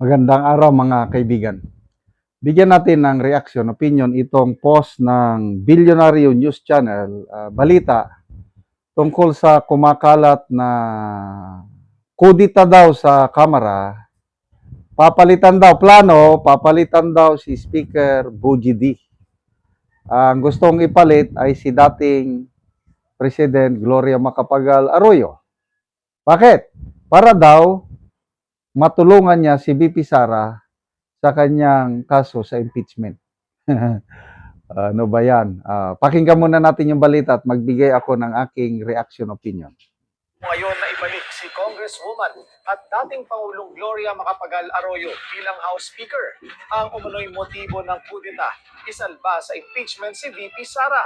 Magandang araw mga kaibigan. Bigyan natin ng reaction, opinion itong post ng Bilyonaryo News Channel, balita tungkol sa kumakalat na kudita daw sa Kamara. Papalitan daw si Speaker Bogie D. Ang gustong ipalit ay si dating President Gloria Macapagal Arroyo. Bakit? Para daw matulungan niya si VP Sara sa kanyang kaso sa impeachment. Ano ba yan? Pakinggan muna natin yung balita at magbigay ako ng aking reaction opinion. Ngayon na ibalik si Congresswoman at dating Pangulong Gloria Macapagal Arroyo bilang House Speaker. Ang umano'y motibo ng kudita, isalba sa impeachment si VP Sara.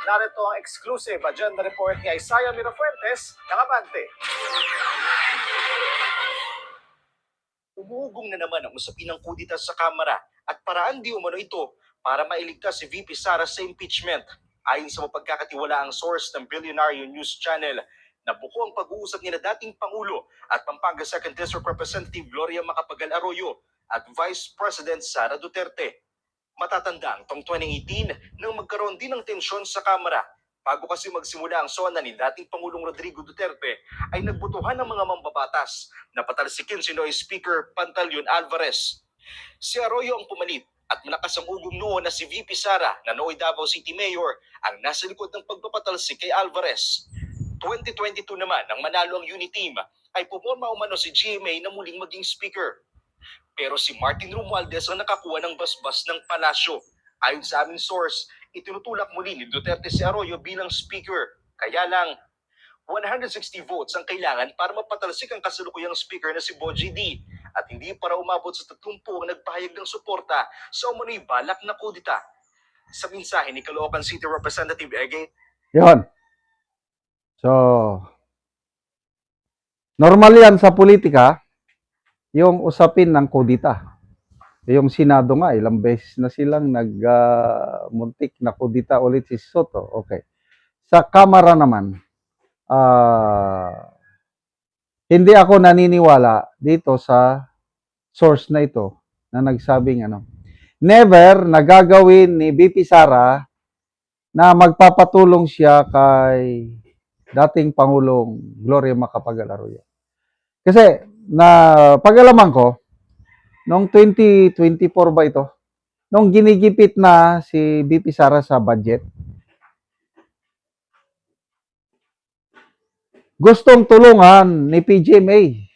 Narito ang exclusive agenda report ni Isaiah Mirafuentes ng Abante. Umuugong na naman ang usapin ng kudita sa Kamara at paraan di umano ito para mailigtas si VP Sara sa impeachment. Ayon sa mapagkakatiwalaang source ng Bilyonaryo News Channel, nabuko ang pag-uusap nila dating Pangulo at Pampanga 2nd District Representative Gloria Macapagal Arroyo at Vice President Sara Duterte. Matatandang tong 2018 nang magkaroon din ng tensyon sa Kamara. Bago kasi magsimula ang SONA ni dating Pangulong Rodrigo Duterte, ay nagbutuhan ng mga mambabatas na patalsikin si Noy Speaker Pantaleon Alvarez. Si Arroyo ang pumalit at malakas ang ugong noon na si VP Sara na nooy Davao City Mayor ang nasa likod ng pagpapatalsik kay Alvarez. 2022 naman, nang manalo ang unit team, ay pumorma umano si GMA na muling maging speaker. Pero si Martin Romualdez ang nakakuha ng basbas ng palasyo. Ayon sa aming source, itinutulak muli ni Duterte si Arroyo bilang speaker. Kaya lang, 160 votes ang kailangan para mapatalsik ang kasalukuyang speaker na si Bogie D. At hindi para umabot sa 30 ang nagpahayag ng suporta sa umano'y balak na kudita. Sa mensahe ni Caloocan City Representative Ege. Yon. So, normal yan sa politika, yung usapin ng kudita. Yung Senado nga, ilang beses na silang nagmuntik na kudita ulit si Soto. Okay. Sa Kamara naman, hindi ako naniniwala dito sa source na ito na nagsabing never nagagawin ni VP Sara na magpapatulong siya kay dating Pangulong Gloria Macapagal Arroyo. Kasi pag-alaman ko, noong 2024 ba ito, nung ginigipit na si VP Sara sa budget, gustong tulungan ni PGMA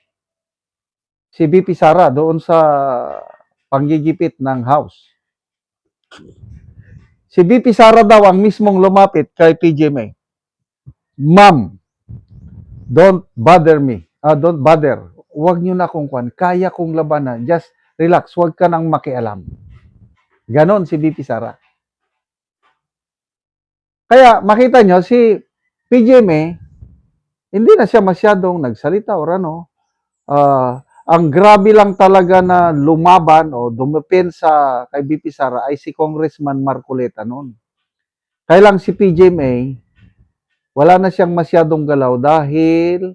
si VP Sara doon sa panggigipit ng House. Si VP Sara daw ang mismong lumapit kay PGMA. Ma'am, don't bother me. Don't bother. Huwag nyo na kung kwan. Kaya kong labanan. Just relax. Huwag ka nang makialam. Ganon si VP Sara. Kaya makita nyo, si PGMA, hindi na siya masyadong nagsalita or ang grabe lang talaga na lumaban o dumepensa kay VP Sara ay si Congressman Marcoleta noon. Kaya lang si PGMA, wala na siyang masyadong galaw dahil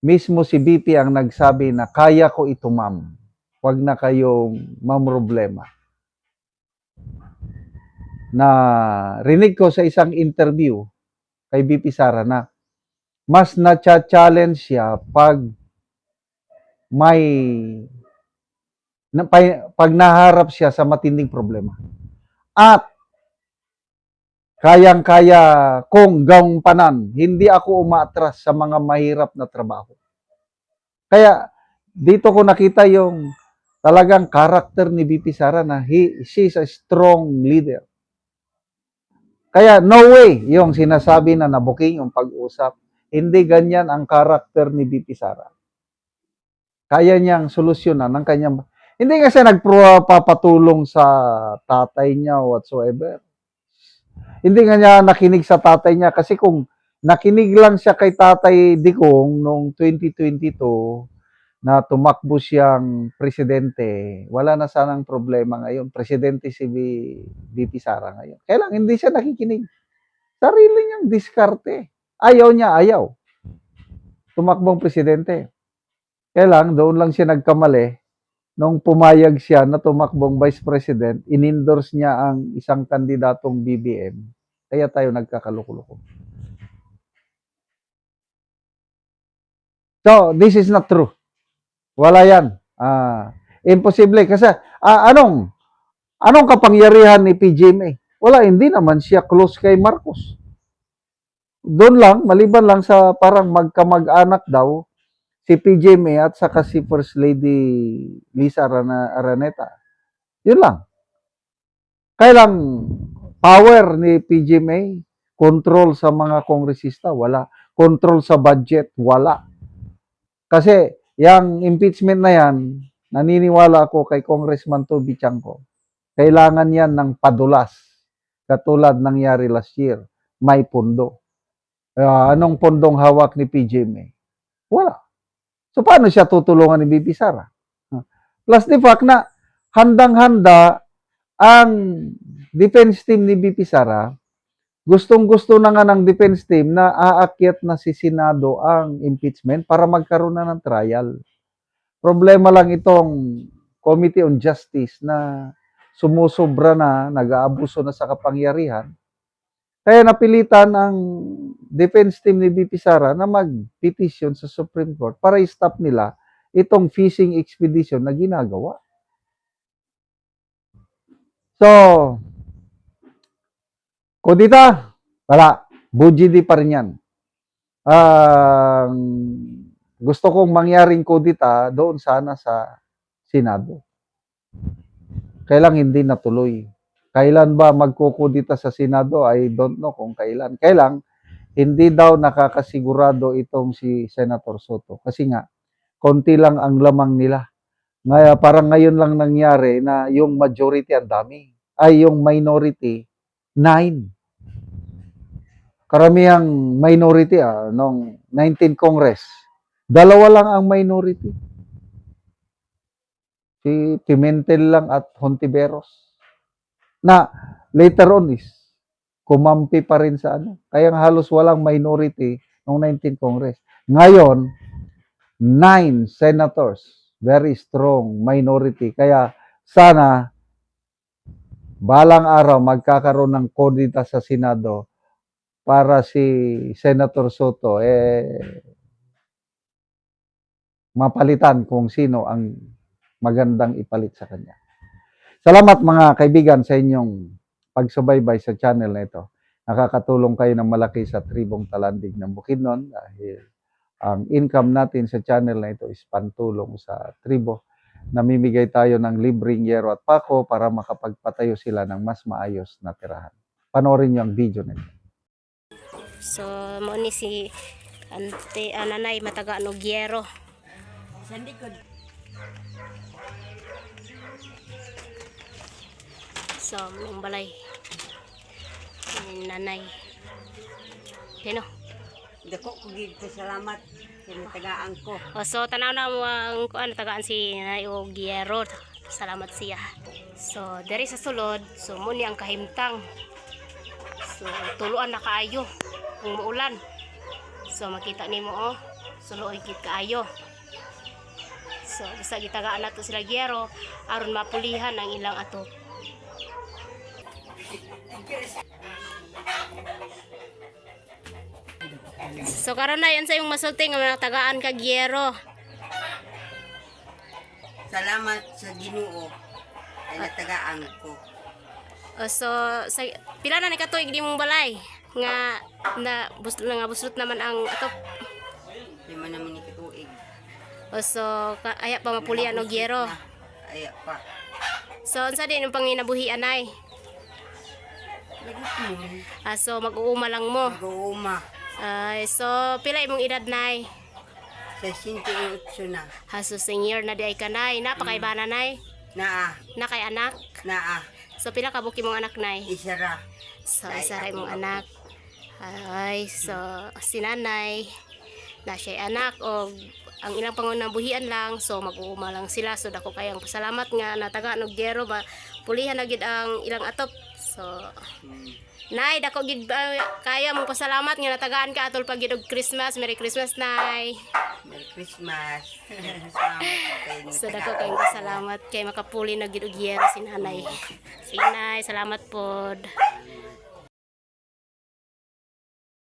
mismo si VP ang nagsabi na kaya ko ito, ma'am. Huwag na kayong mamroblema. Na rinig ko sa isang interview kay VP Sara na mas na-challenge siya pag naharap siya sa matinding problema. At kayang-kaya kong gampanan, hindi ako umaatras sa mga mahirap na trabaho. Kaya dito ko nakita yung talagang karakter ni VP Sara na she's a strong leader. Kaya no way yung sinasabi na nabuking yung pag-usap. Hindi ganyan ang karakter ni VP Sara. Kaya niyang solusyonan ng kanyang... Hindi kasi nagpapatulong sa tatay niya whatsoever. Hindi nga niya nakinig sa tatay niya kasi kung nakinig lang siya kay Tatay Digong noong 2022 na tumakbo siyang presidente, wala na sanang problema ngayon. Presidente si VP Sara ngayon. Kaya lang hindi siya nakikinig. Sarili niyang diskarte. Ayaw niya, ayaw. Tumakbong presidente. Kaya lang, doon lang siya nagkamali nung pumayag siya na tumakbong Vice President, inendorse niya ang isang kandidatong BBM. Kaya tayo nagkakalukulo. So, this is not true. Wala yan. Imposible. Kasi, anong kapangyarihan ni PGMA? Wala, hindi naman siya close kay Marcos. Doon lang, maliban lang sa parang magkamag-anak daw, si PGMA at saka si First Lady Lisa Araneta. Yun lang. Kailang power ni PGMA, control sa mga kongresista, wala. Control sa budget, wala. Kasi, yung impeachment na yan, naniniwala ako kay Congressman Toby Chanco, kailangan yan ng padulas. Katulad nangyari last year, may pondo. Anong pondong hawak ni PGMA? Wala. So, paano siya tutulungan ni BP Sara? Plus the fact na handang-handa ang defense team ni BP Sara, gustong-gusto na nga ng defense team na aakyat na si Senado ang impeachment para magkaroon na ng trial. Problema lang itong Committee on Justice na sumusobra na, nag-aabuso na sa kapangyarihan. Kaya napilitan ang defense team ni BP Sara na mag-petition sa Supreme Court para i-stop nila itong fishing expedition na ginagawa. So, kudita, wala. Bujidi pa rin yan. Gusto kong mangyaring kudita doon sana sa Senado. Kailang hindi natuloy. Kailan ba magkukudita sa Senado? I don't know kung kailan. Kailang, hindi daw nakakasigurado itong si Senator Soto. Kasi nga, konti lang ang lamang nila. Ngayon, parang ngayon lang nangyari na yung majority ang dami. Ay, yung minority, 9. Karamihang minority, nung 19 Congress, 2 lang ang minority. Si Pimentel lang at Hontiveros. Na later on is kumampi pa rin sa ano. Kaya halos walang minority noong 19 Congress. Ngayon, 9 senators, very strong minority. Kaya sana balang araw magkakaroon ng kodita sa Senado para si Senator Soto mapalitan kung sino ang magandang ipalit sa kanya. Salamat mga kaibigan sa inyong pagsubaybay sa channel na ito. Nakakatulong kayo ng malaki sa tribong Talandig ng Bukidnon dahil ang income natin sa channel na ito is pantulong sa tribo. Namimigay tayo ng libreng yero at pako para makapagpatayo sila ng mas maayos na tirahan. Panoorin niyo ang video nito. So, mo ni si nanay mataga no gyero. So, mong balay. Nanay. Dino. Dako ko gid ko salamat sa tagaan ko. So, tanaw na mo ang kuan tagaan si nanay og gyero. Salamat siya. So, diri sa sulod, so mo ni ang kahimtang. So, tuluan na kaayo kung muulan. So, makita nimo suloy gid kaayo. So, basta gitagaan nato sila gyero aron mapulihan ang ilang ato. So, karon na yan sa yung masulting nga tagaan ka gyero. Salamat sa Ginoo ay natagaan ko. So, pila na ni katuig di mong balay nga buslot naman ang ato. Lima naman ni katuig. So, aya pa mapulian og gyero. Aya pa. So, unsa din ang panginabuhi anay? Lagot mo. So, mag-uuma lang mo. Mag-uuma. So, pila imong edad nay? Sa 58 na. So, senior na di ay kanay. Napakaiba na nay. Naa. Na kay anak. Naa. So, pila ka buki mong anak nay? Isara. So, isa rin mong anak. Ay, so, si nanay na siya anak o ang ilang pangunabuhian lang, so mag-uuma lang sila. So dako kayang pasalamat nga natagaan og gero ba pulihan na gid ang ilang atop. So nay dako gid kaya mong pasalamat nga natagaan ka atol pag gid og Christmas. Merry Christmas, nay. Merry Christmas. Salamat kayo. So dako kayong pasalamat kay makapuli na gid og gero si nanay. Sige nay, salamat pod.